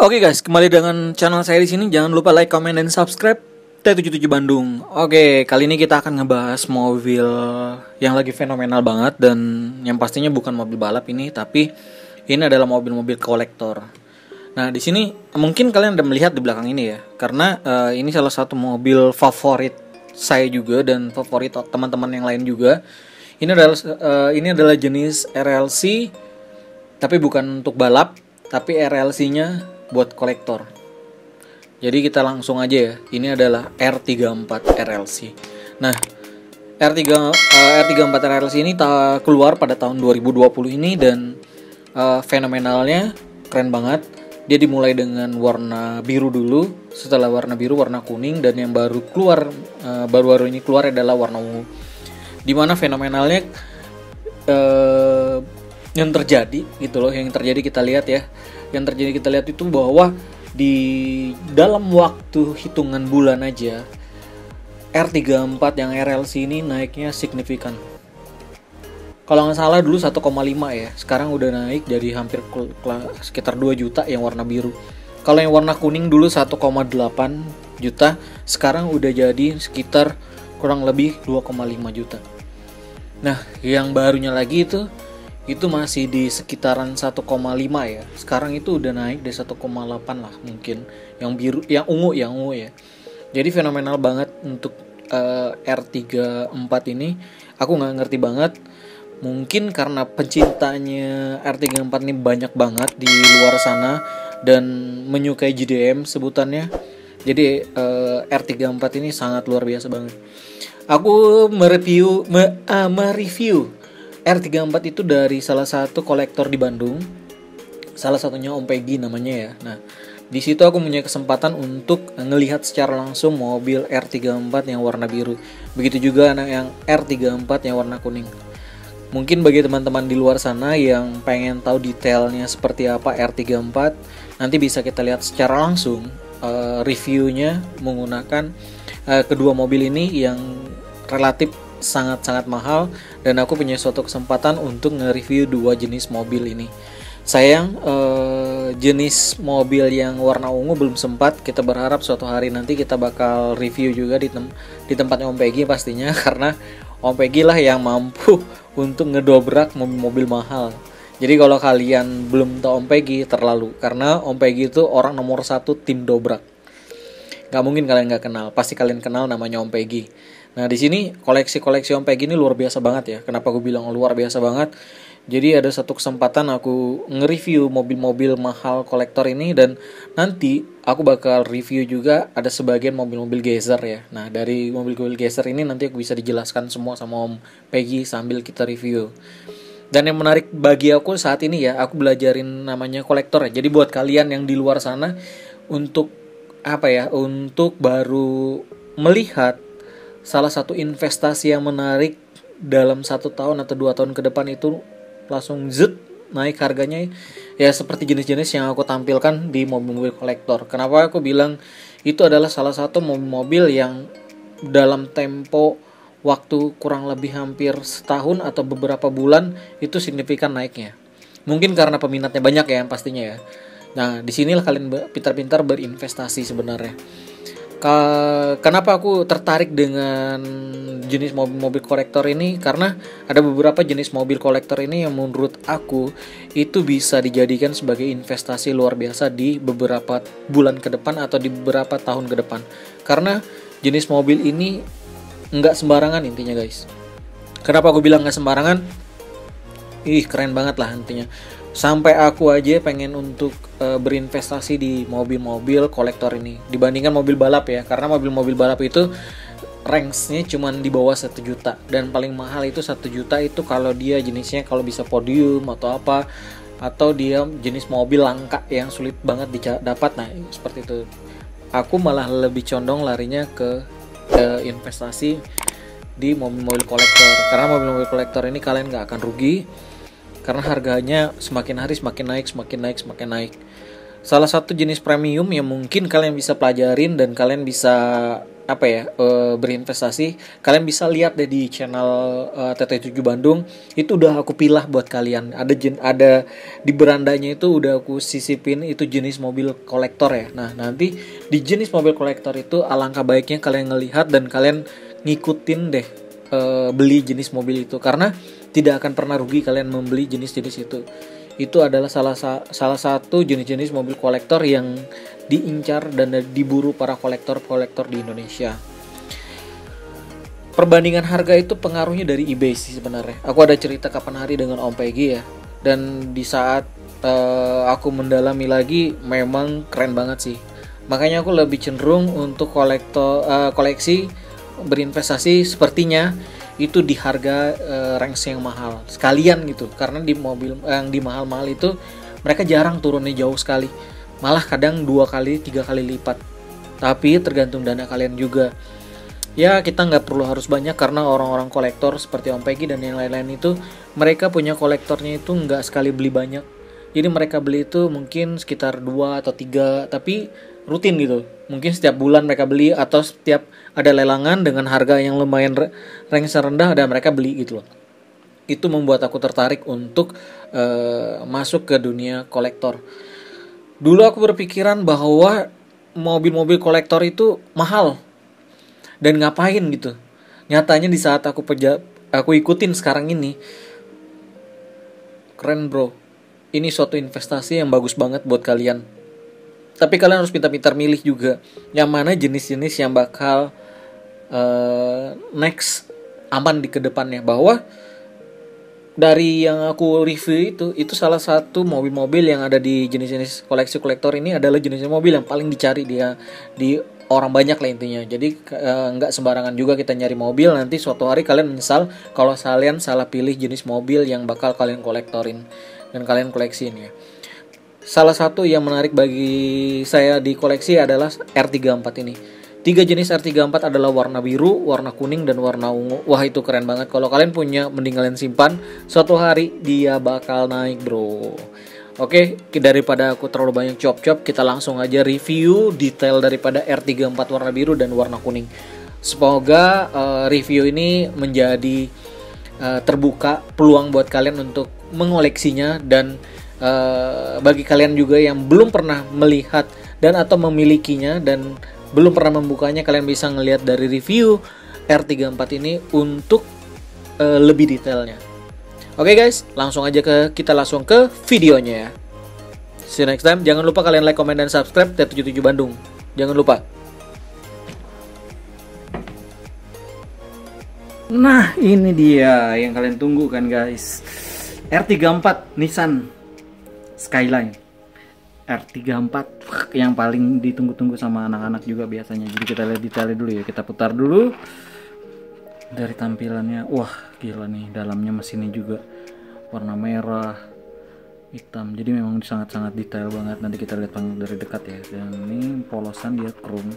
Oke guys, kembali dengan channel saya di sini. Jangan lupa like, comment, dan subscribe. T77 Bandung. Oke, kali ini kita akan ngebahas mobil yang lagi fenomenal banget dan yang pastinya bukan mobil balap ini, tapi ini adalah mobil-mobil kolektor. Nah, di sini mungkin kalian udah melihat di belakang ini ya, karena ini salah satu mobil favorit saya juga dan favorit teman-teman yang lain juga. Ini adalah jenis RLC, tapi bukan untuk balap, tapi RLC-nya buat kolektor. Jadi kita langsung aja ya. Ini adalah R34 RLC. Nah, R34 RLC ini keluar pada tahun 2020 ini dan fenomenalnya keren banget. Dia dimulai dengan warna biru dulu, setelah warna biru warna kuning, dan yang baru ini keluar adalah warna ungu. Dimana fenomenalnya yang terjadi gitu loh, yang terjadi kita lihat ya. Yang terjadi kita lihat itu bahwa di dalam waktu hitungan bulan aja R34 yang RLC ini naiknya signifikan. Kalau nggak salah dulu 1,5 ya, sekarang udah naik jadi hampir sekitar 2 juta yang warna biru. Kalau yang warna kuning dulu 1,8 juta, sekarang udah jadi sekitar kurang lebih 2,5 juta. Nah, yang barunya lagi itu masih di sekitaran 1,5 ya. Sekarang itu udah naik dari 1,8 lah mungkin. Yang biru, yang ungu ya. Jadi fenomenal banget untuk R34 ini. Aku nggak ngerti banget. Mungkin karena pencintanya R34 ini banyak banget di luar sana dan menyukai JDM sebutannya. Jadi R34 ini sangat luar biasa banget. Aku mereview R34 itu dari salah satu kolektor di Bandung. Salah satunya Om Peggy namanya ya. Nah, di situ aku punya kesempatan untuk ngelihat secara langsung mobil R34 yang warna biru. Begitu juga yang R34 yang warna kuning. Mungkin bagi teman-teman di luar sana yang pengen tahu detailnya seperti apa R34, nanti bisa kita lihat secara langsung reviewnya menggunakan kedua mobil ini yang relatif sangat-sangat mahal, dan aku punya suatu kesempatan untuk nge-review dua jenis mobil ini. Sayang jenis mobil yang warna ungu belum sempat. Kita berharap suatu hari nanti kita bakal review juga di tempatnya Om Peggy pastinya, karena Om Peggy lah yang mampu untuk ngedobrak mobil-mobil mahal. Jadi kalau kalian belum tahu Om Peggy, terlalu, karena Om Peggy itu orang nomor 1 tim dobrak. Gak mungkin kalian gak kenal, pasti kalian kenal namanya Om Peggy. Nah, di sini koleksi Om Peggy ini luar biasa banget ya. Kenapa aku bilang luar biasa banget? Jadi ada satu kesempatan aku nge-review mobil-mobil mahal kolektor ini, dan nanti aku bakal review juga ada sebagian mobil-mobil gezer ya. Nah, dari mobil-mobil gezer ini nanti aku bisa dijelaskan semua sama Om Peggy sambil kita review. Dan yang menarik bagi aku saat ini ya, aku belajarin namanya kolektor ya. Jadi buat kalian yang di luar sana untuk untuk baru melihat salah satu investasi yang menarik dalam 1 tahun atau 2 tahun ke depan itu langsung naik harganya ya, seperti jenis-jenis yang aku tampilkan di mobil-mobil kolektor. Kenapa aku bilang itu adalah salah satu mobil yang dalam tempo waktu kurang lebih hampir setahun atau beberapa bulan itu signifikan naiknya. Mungkin karena peminatnya banyak ya pastinya ya. Nah, disinilah kalian pintar-pintar berinvestasi sebenarnya. Kenapa aku tertarik dengan jenis mobil-mobil kolektor ini? Karena ada beberapa jenis mobil kolektor ini yang menurut aku itu bisa dijadikan sebagai investasi luar biasa di beberapa bulan ke depan atau di beberapa tahun ke depan. Karena jenis mobil ini nggak sembarangan intinya guys. Kenapa aku bilang nggak sembarangan? Keren banget lah intinya. Sampai aku aja pengen untuk berinvestasi di mobil-mobil kolektor ini dibandingkan mobil balap ya, karena mobil-mobil balap itu range-nya cuma di bawah 1 juta, dan paling mahal itu 1 juta itu kalau dia jenisnya kalau bisa podium atau apa, atau dia jenis mobil langka yang sulit banget didapat. Nah, seperti itu. Aku malah lebih condong larinya ke investasi di mobil-mobil kolektor, karena mobil-mobil kolektor ini kalian gak akan rugi. Karena harganya semakin hari semakin naik. Salah satu jenis premium yang mungkin kalian bisa pelajarin dan kalian bisa apa ya, berinvestasi, kalian bisa lihat deh di channel TT7 Bandung. Itu udah aku pilah buat kalian. Ada di berandanya itu udah aku sisipin itu jenis mobil kolektor ya. Nah, nanti di jenis mobil kolektor itu alangkah baiknya kalian ngelihat dan kalian ngikutin deh beli jenis mobil itu, karena tidak akan pernah rugi kalian membeli jenis-jenis itu. Itu adalah salah satu jenis-jenis mobil kolektor yang diincar dan diburu para kolektor-kolektor di Indonesia. Perbandingan harga itu pengaruhnya dari eBay sih sebenarnya. Aku ada cerita kapan hari dengan Om Peggy ya. Dan di saat aku mendalami lagi, memang keren banget sih. Makanya aku lebih cenderung untuk koleksi, berinvestasi sepertinya itu di harga range yang mahal sekalian gitu. Karena di mobil yang di mahal-mahal itu mereka jarang turunnya jauh sekali. Malah kadang 2 kali 3 kali lipat. Tapi tergantung dana kalian juga. Ya, kita nggak perlu harus banyak, karena orang-orang kolektor seperti Om Peggy dan yang lain-lain itu, mereka punya kolektornya itu nggak sekali beli banyak. Jadi mereka beli itu mungkin sekitar 2 atau 3, tapi rutin gitu. Mungkin setiap bulan mereka beli, atau setiap ada lelangan dengan harga yang lumayan range rendah, dan mereka beli gitu loh. Itu membuat aku tertarik untuk masuk ke dunia kolektor. Dulu aku berpikiran bahwa mobil-mobil kolektor itu mahal dan ngapain gitu. Nyatanya di saat aku ikutin sekarang ini, keren bro. Ini suatu investasi yang bagus banget buat kalian. Tapi kalian harus pintar-pintar milih juga yang mana jenis-jenis yang bakal next aman di kedepannya. Bahwa dari yang aku review itu salah satu mobil-mobil yang ada di jenis-jenis koleksi kolektor ini adalah jenis mobil yang paling dicari dia di orang banyak lah intinya. Jadi nggak sembarangan juga kita nyari mobil, nanti suatu hari kalian menyesal kalau kalian salah pilih jenis mobil yang bakal kalian kolektorin dan kalian koleksiin ya. Salah satu yang menarik bagi saya di koleksi adalah R34 ini. 3 jenis R34 adalah warna biru, warna kuning, dan warna ungu. Wah, itu keren banget. Kalau kalian punya, mending kalian simpan. Suatu hari dia bakal naik bro. Oke, daripada aku terlalu banyak cop-cop, kita langsung aja review detail daripada R34 warna biru dan warna kuning. Semoga review ini menjadi terbuka peluang buat kalian untuk mengoleksinya. Dan bagi kalian juga yang belum pernah melihat dan atau memilikinya dan belum pernah membukanya, kalian bisa ngelihat dari review R34 ini untuk lebih detailnya. Oke guys, kita langsung ke videonya ya. See you next time. Jangan lupa kalian like, comment, dan subscribe T77 Bandung. Jangan lupa. Nah, ini dia yang kalian tunggu kan guys. R34 Nissan Skyline. R34 yang paling ditunggu-tunggu sama anak-anak juga biasanya. Jadi kita lihat detailnya dulu ya. Kita putar dulu dari tampilannya. Wah, gila nih, dalamnya mesinnya juga warna merah, hitam. Jadi memang sangat-sangat detail banget. Nanti kita lihat dari dekat ya. Dan ini polosan dia chrome.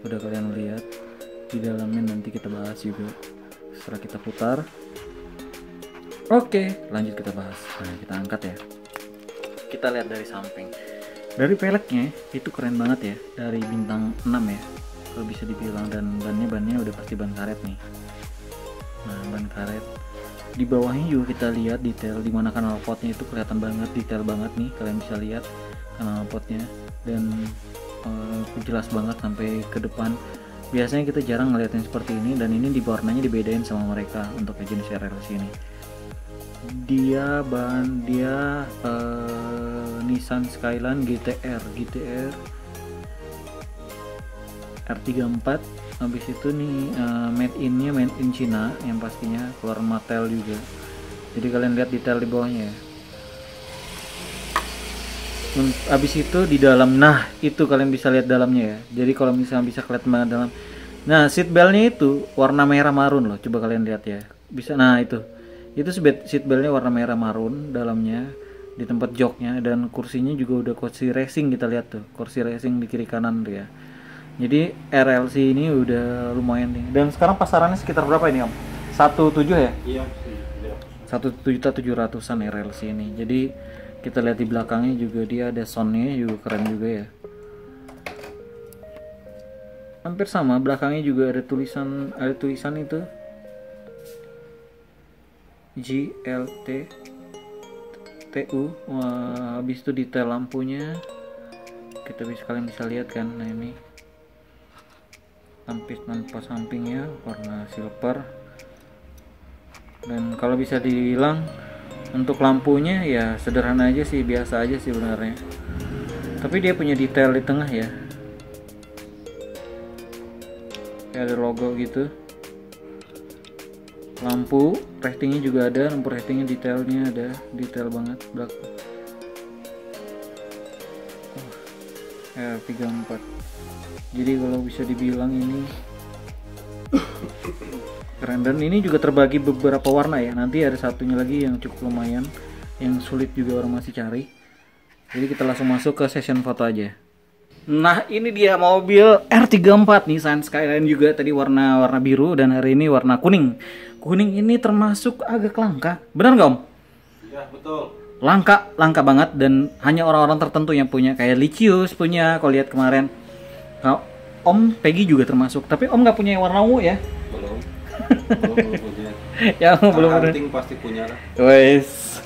Udah kalian lihat di dalamnya, nanti kita bahas juga setelah kita putar. Oke, lanjut kita bahas. Nah, kita angkat ya. Kita lihat dari samping. Dari peleknya itu keren banget ya, dari bintang 6 ya kalau bisa dibilang. Dan bannya udah pasti ban karet nih. Nah, ban karet di bawahnya juga kita lihat detail di mana kanal potnya itu kelihatan banget, detail banget nih, kalian bisa lihat kanal potnya. Dan jelas banget sampai ke depan. Biasanya kita jarang ngeliatin seperti ini, dan ini di warnanya dibedain sama mereka untuk jenis RLC ini. Dia Nissan Skyline GTR R34. Habis itu nih made in China yang pastinya, keluar Mattel juga. Jadi kalian lihat detail di bawahnya ya. Habis itu di dalam, nah itu kalian bisa lihat dalamnya ya. Jadi kalau misalnya bisa kelihatan banget dalam. Nah, seat beltnya itu warna merah marun loh. Coba kalian lihat ya. Bisa, nah itu seat beltnya warna merah marun dalamnya di tempat joknya. Dan kursinya juga udah kursi racing, kita lihat tuh kursi racing di kiri kanan tuh ya. Jadi RLC ini udah lumayan nih. Dan sekarang pasarannya sekitar berapa ini Om? 17 ya? Iya, 1.700.000-an RLC ini. Jadi kita lihat di belakangnya juga dia ada soundnya juga keren juga ya. hampir sama, belakangnya juga ada tulisan itu GLT TU. Wah, habis itu detail lampunya kalian bisa lihat kan. Nah ini lampu sampingnya warna silver, dan kalau bisa dibilang untuk lampunya ya sederhana aja sih, biasa aja sih sebenarnya, tapi dia punya detail di tengah ya, kayak ada logo gitu. Lampu ratingnya juga ada, lampu ratingnya detailnya ada, detail banget belakang. R34. Jadi kalau bisa dibilang ini keren, dan ini juga terbagi beberapa warna ya. Nanti ada satunya lagi yang cukup lumayan, yang sulit juga orang masih cari. Jadi kita langsung masuk ke session foto aja. Nah ini dia mobil R34 Nissan Skyline, juga tadi warna biru dan hari ini warna kuning. Kuning ini termasuk agak langka, benar nggak Om? Iya betul. Langka banget, dan hanya orang-orang tertentu yang punya, kayak Licious punya, kalau lihat kemarin. Nah, Om Peggy juga termasuk, tapi Om nggak punya yang warna ungu ya? Belum punya. Ya belum ada. Hunting pasti punya lah. Wes.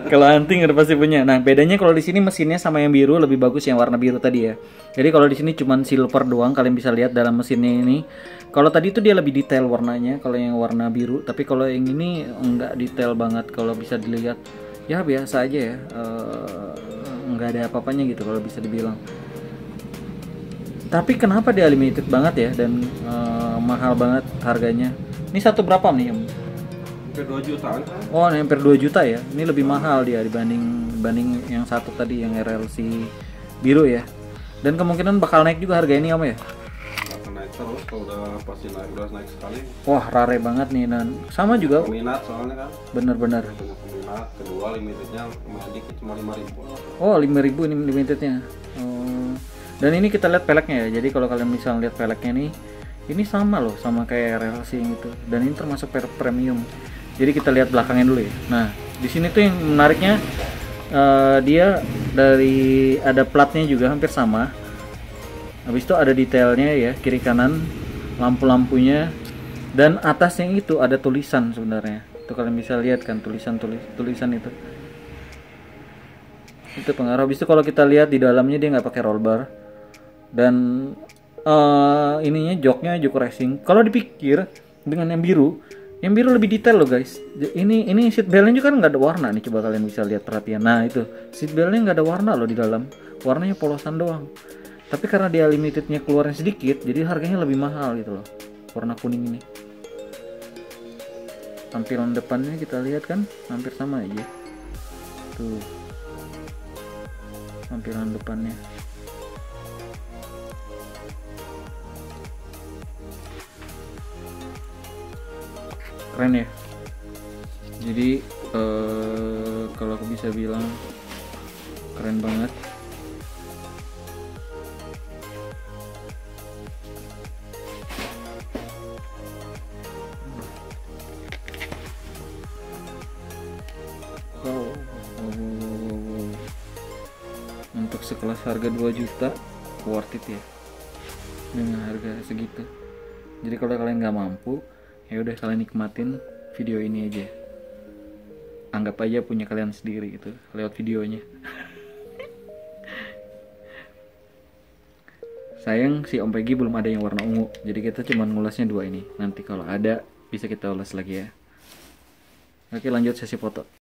Kalau hunting udah pasti punya. Nah, bedanya kalau di sini mesinnya sama yang biru lebih bagus yang warna biru tadi ya. Jadi kalau di sini cuman silver doang, kalian bisa lihat dalam mesinnya ini. Kalau tadi itu dia lebih detail warnanya kalau yang warna biru, tapi kalau yang ini enggak detail banget kalau bisa dilihat. Ya biasa aja ya. Enggak ada apa-apanya gitu kalau bisa dibilang. Tapi kenapa dia limited banget ya, dan mahal banget harganya. Ini satu berapa nih Om? Hampir 2 jutaan kan? Oh, hampir 2 juta ya. Ini lebih mahal dia dibanding yang satu tadi, yang RLC biru ya. Dan kemungkinan bakal naik juga harga ini Om ya. Akan naik terus, kalau udah pasti udah naik sekali. Wah, rare banget nih, dan sama juga Peminat soalnya kan. bener-bener. Banyak peminat. Kedua limitednya lumayan dikit, cuma 5.000. Oh, 5.000 ini limitednya. Oh. Dan ini kita lihat peleknya ya. Jadi kalau kalian bisa lihat peleknya nih, ini sama loh, sama kayak RLC yang itu. Dan ini termasuk premium. Jadi kita lihat belakangnya dulu ya. Nah, di sini tuh yang menariknya, dia dari ada platnya juga hampir sama. Habis itu ada detailnya ya, kiri kanan, lampu-lampunya, dan atasnya itu ada tulisan sebenarnya. Itu kalian bisa lihat kan, tulisan itu. Itu pengaruh. Habis itu kalau kita lihat di dalamnya dia nggak pakai roll bar, dan ininya joknya jok racing. Kalau dipikir dengan yang biru lebih detail loh guys. Ini seat beltnya juga kan nggak ada warna nih, coba kalian bisa lihat perhatian. Nah itu seat beltnya nggak ada warna loh di dalam, warnanya polosan doang. Tapi karena dia limitednya keluarnya sedikit, jadi harganya lebih mahal gitu loh, warna kuning ini. Tampilan depannya kita lihat kan hampir sama aja tuh, tampilan depannya. Keren ya. Jadi kalau aku bisa bilang keren banget. Wow. Untuk sekelas harga 2 juta worth it ya, dengan harga segitu. Jadi kalau kalian nggak mampu, ya udah kalian nikmatin video ini aja. Anggap aja punya kalian sendiri gitu lewat videonya. Sayang si Om Peggy belum ada yang warna ungu, jadi kita cuma ngulasnya 2 ini. Nanti kalau ada bisa kita ulas lagi ya. Oke, lanjut sesi foto.